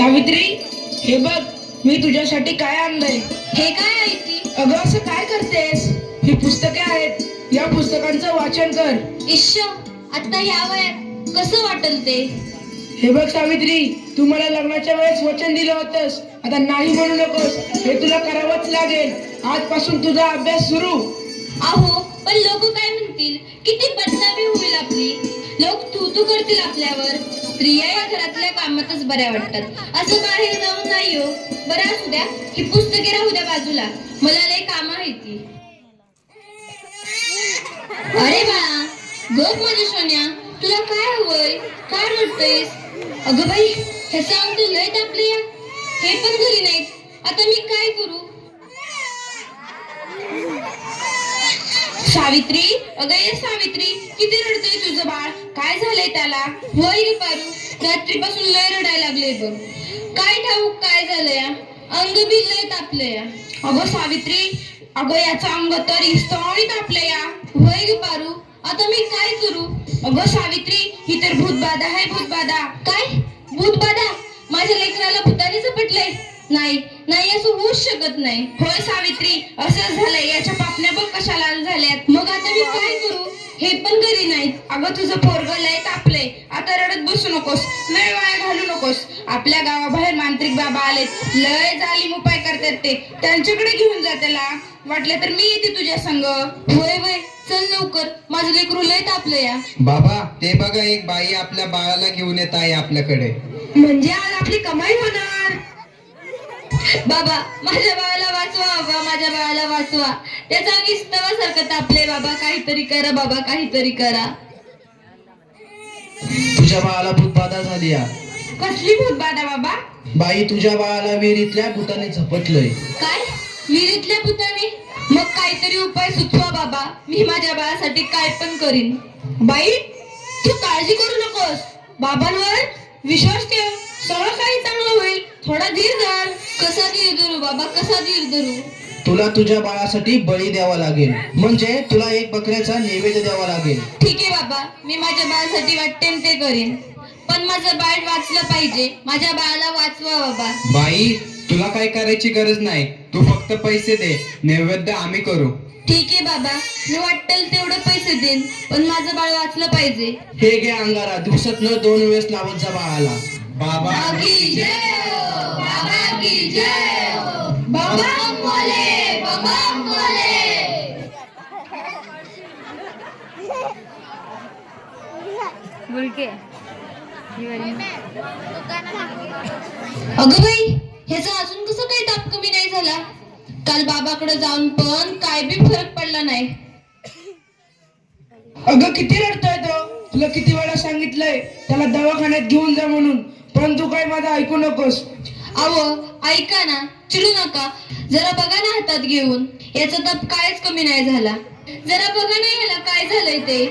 सावित्री, हे बघ मी तुझ्यासाठी काय आणलंय. हे काय आहे ती? अगं असं काय करतेस? ही पुस्तके आहेत, या पुस्तकांचं वाचन कर. इश्श, आता या वयात कसं वाटल ते? हे बघ सावित्री, तू मला लग्नाच्या वेळेस वचन दिलं होतंस, आता नाही म्हणू नकोस. हे तुला करावंच लागेल. आजपासून तुझा अभ्यास सुरू. अहो, पण लोक काय म्हणतील? किती बदनामी होईल आपली. लोक तू करतील आपल्यावर. स्त्रिया या घरातल्या कामातच बऱ्या वाटतात, असं बाहेर जाऊन नाही हो. बरं असू द्या, ही पुस्तके राहू द्या बाजूला, मला लय काम आहे ती. अरे बाळा, गप माझ्या सोन्या, तुला काय हवंय? काय रडतयस? अगं बाई, हे सांग तू लय तापले या. हे पण घरी नाहीत, आता मी काय करू? सावित्री, अगं ये सावित्री, किती रडतय तुझं बाळ? काय झालंय त्याला? होय रे पारू, रात्रीपासून लय रडायला लागले बघ. काय ठाऊक काय झालं या? अंग बी लय तापलं या. अगं सावित्री, अगं याचं अंग तर इस्तवणी तापलं या. होय रे पारू, आता मी काय करू? अगं सावित्री, ही तर भूतबाधा आहे, भूतबाधा. काय भूतबाधा? माझ्या लेकराला भूताने झपटलंय? नाही नाही, असं होऊच शकत नाही. होय सावित्री, असं झालंय. याच्या पापण्या बघ कशा लाल झाल्यात. मग आता मी काय करू? हे पण घरी नाहीत. अगं तुझं पोरगं लय तापलंय, आता रडत बसू नकोस, लय वाया घालू नकोस. आपल्या गावाबाहेर मांत्रिक बाबा आलेत, लय जालीम उपाय करतात ते. त्यांच्याकडे घेऊन जा त्याला. वाटलं तर मी येते तुझ्या संग. होय होय, चल लवकर, माझं लेकरू लय तापलं या. बाबा, ते बघा, एक बाई आपल्या बाळाला घेऊन येत आहे आपल्याकडे. म्हणजे आज आपली कमाई होणार. बाबा, माझ्या बाळाला वाचवा बाबा, माझ्या बाळाला वाचवा. त्याचा विस्तवासारखं तापले बाबा, काहीतरी करा बाबा, काहीतरी करा. तुझ्या बाळाला भूतबाधा झाली या. कसली भूतबाधा बाबा? बाई, तुझ्या बाळाला विहिरीतल्या भूताने झपटलंय. काय? विहिरीतल्या भूताने? मग काहीतरी उपाय सुचवा बाबा, मी माझ्या बाळासाठी काय पण करीन. बाई, तू काळजी करू नकोस, बाबांवर विश्वास ठेव, सगळं काही चांगलं होईल. थोडा धीर धर. कसा धीर धरू बाबा, कसा धीर धरू? तुला तुझ्या बाळासाठी बळी द्यावा लागेल, म्हणजे तुला एक बकऱ्याचा नैवेद्य द्यावा लागेल. ठीक आहे बाबा, मी माझ्या बाळासाठी वाटते ते करीन, पण माझं बाळ वाचलं पाहिजे. माझ्या बाळाला वाचवा बाबा. बाई, तुला काय करायची गरज नाही, तू फक्त पैसे दे, नैवेद्य आम्ही करू. ठीक आहे बाबा, मी वाटेल तेवढे पैसे देईन, पण माझं बाळ वाचलं पाहिजे. हे घे अंगारा, दिवसातनं 2 वेळेस लावत जा बाळाला. बाबा की जय हो, बाबा की जय हो. बाबा बोले, बाबा बोले. अगं बाई, ह्याचा अजून कसं काही ताप कमी नाही झाला? काल बाबाकडे जाऊन पण काय बी फरक पडला नाही. अगं किती रडतोय तो? तुला किती वेळा सांगितलंय त्याला दवाखान्यात घेऊन जा म्हणून, पण तू काय माझं ऐकू नकोस. अहो ऐका ना, चिडू नका, जरा बघा ना हातात घेऊन. याचा ताप कायच कमी नाही झाला. जरा बघा ना याला काय झालंय ते.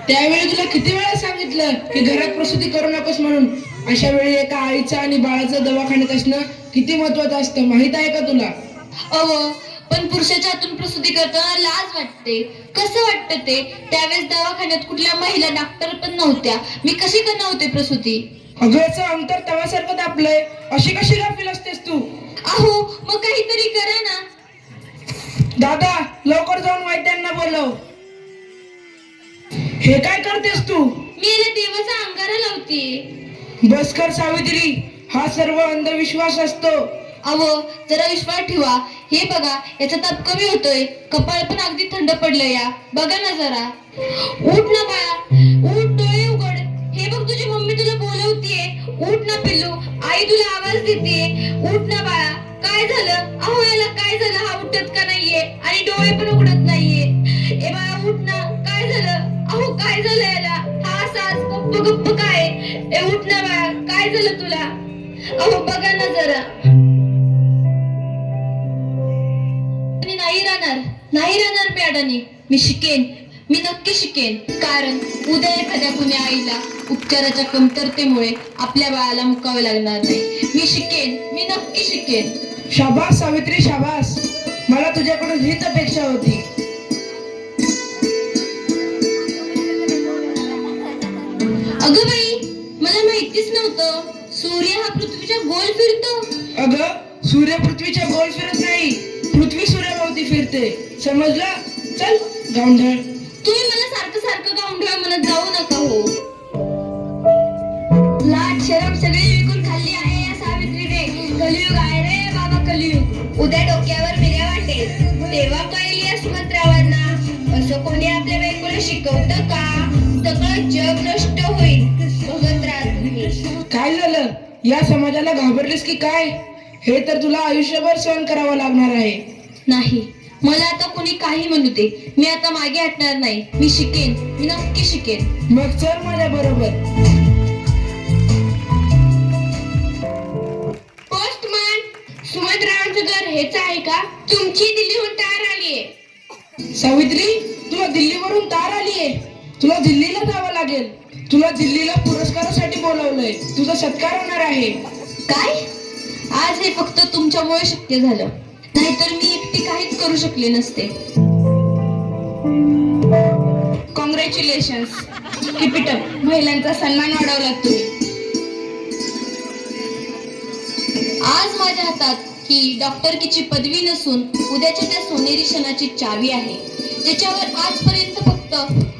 त्यावेळी तुला किती वेळा सांगितलं की घरात प्रसूती करू नकोस म्हणून. अशा वेळी एका आईचं आणि बाळाचं दवाखान्यात असणं किती महत्वाचं असतं, माहित आहे का तुला? अहो, पण पुरुषाच्या हातून प्रसूती करताना लाज वाटते. कसं वाटतं ते? त्यावेळेस दवाखान्यात कुठल्या महिला डॉक्टर पण नव्हत्या, मी कशी करणार होते प्रसूती? अगं याचं अंतर तव्यासारखं तापलंय, अशी कशी गाफील असतेस तू? अहो, मग काहीतरी करा ना. दादा, लवकर जाऊन वैद्यांना बोलव. हे काय करतेस तू? मी याला देवाचा अंगारा लावते. बस कर सावित्री, हा सर्व अंधविश्वास असतो. अहो, जरा विश्वास ठेवा. हे बघा, याचा ताप कमी होतोय, कपाळ पण अगदी थंड पडलं या. बघा ना जरा. उठ ना बाळा, उठ, डोळे उघड. हे बघ, तुझी मम्मी तुला बोलवतीये. उठ ना पिल्लू, आई तुला आवाज देते. उठ ना बाळा. काय झालं? अहो याला काय झालं? हा उठत का नाहीये आणि डोळे पण उघडत नाहीये. ए बाळा उठ ना, काय झालं? अहो काय झालं याला? हा सास गप्प गप्प काय? ए उठ ना बाळा, काय झालं तुला? अहो बघा ना जरा. नाही राहणार मी अडाणी. मी शिकेन, मी नक्की शिकेन. कारण उद्या एखाद्या कुणी आईला उपचाराच्या कमतरतेमुळे आपल्या बाळाला मुकावे लागणार नाही. मी शिकेन, मी नक्की शिकेन. शाबास सावित्री, शाबास. मला तुझ्याकडून हीच अपेक्षा होती. अगं बाई, मला माहितीच काहीच नव्हतं. सूर्य हा पृथ्वीच्या गोल फिरतो. अगं सूर्य पृथ्वीच्या गोल फिरत नाही, पृथ्वी सूर्याभोवती फिरते. समजलं? चल गावंढळ. तुम्ही मला सारखं सारखं गावंढळ म्हणत जाऊ नका हो. लाज शरम सगळी विकून खाल्ली आहे या सावित्रीने. कलियुग आहे रे बाबा, कलियुग. उद्या डोक्यावर मिऱ्या वाटेल तेव्हा कळेल या सुमंत्रावांना. असं कोणी आपल्या बायकोला शिकवतं का? सगळं जग नष्ट होईल. बघत राहा तुम्ही. काय झालं? या समाजाला घाबरलीस की काय? हे तर तुला आयुष्यभर सहन करावं लागणार आहे. नाही, मला आता कोणी काही म्हणू दे, मी आता मागे हटणार नाही. मी शिकेन, मी नक्की शिकेन. मग चल माझ्या बरोबर. पोस्टमन, सुमंतरावांचं घर हेच आहे का? तुमची दिल्लीहून तार आलीये. सावित्री, तुला दिल्लीवरून तार आलीये. तुला दिल्लीला जावं लागेल. तुला दिल्लीला पुरस्कारासाठी बोलवलंय. तुझा सत्कार होणार आहे. काय? आज हे फक्त तुमच्यामुळे शक्य झालं, नाहीतर मी एकटी काहीच करू शकले नसते. Congratulations, keep it up. महिलांचा सन्मान वाढवला तुम्ही. आज माझ्या हातात ही डॉक्टरकीची पदवी नसून उद्याच्या त्या सोनेरी क्षणाची चावी आहे, ज्याच्यावर आजपर्यंत फक्त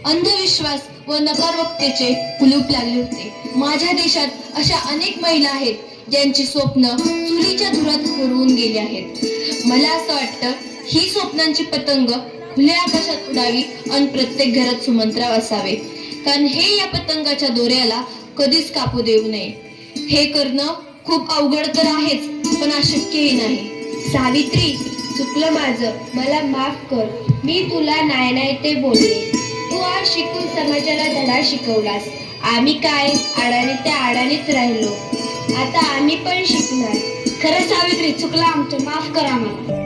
अंधविश्वास व नकारवक्तेचे कुलूप लागले होते. माझ्या देशात अशा अनेक महिला आहेत ज्यांची स्वप्न चुलीच्या धुरात हरवून गेली आहेत. मला असं वाटतं ही स्वप्नांची पतंग खुल्या आकाशात उडावी आणि प्रत्येक घरात सुमंतराव असावे, कारण हे या पतंगाच्या दोऱ्याला कधीच कापू देऊ नये. हे करणं खूप अवघड तर आहेच, पण अशक्यही नाही. सावित्री, चुकलं माझं, मला माफ कर. मी तुला नाही नाही ते बोलले. तू आज शिकून समाजाला धडा शिकवलास. आम्ही काय आडाने त्या आडानेच राहिलो. आता आम्ही पण शिकणार. खरं सावित्री, चुकलं आमचं, माफ करा आम्हाला.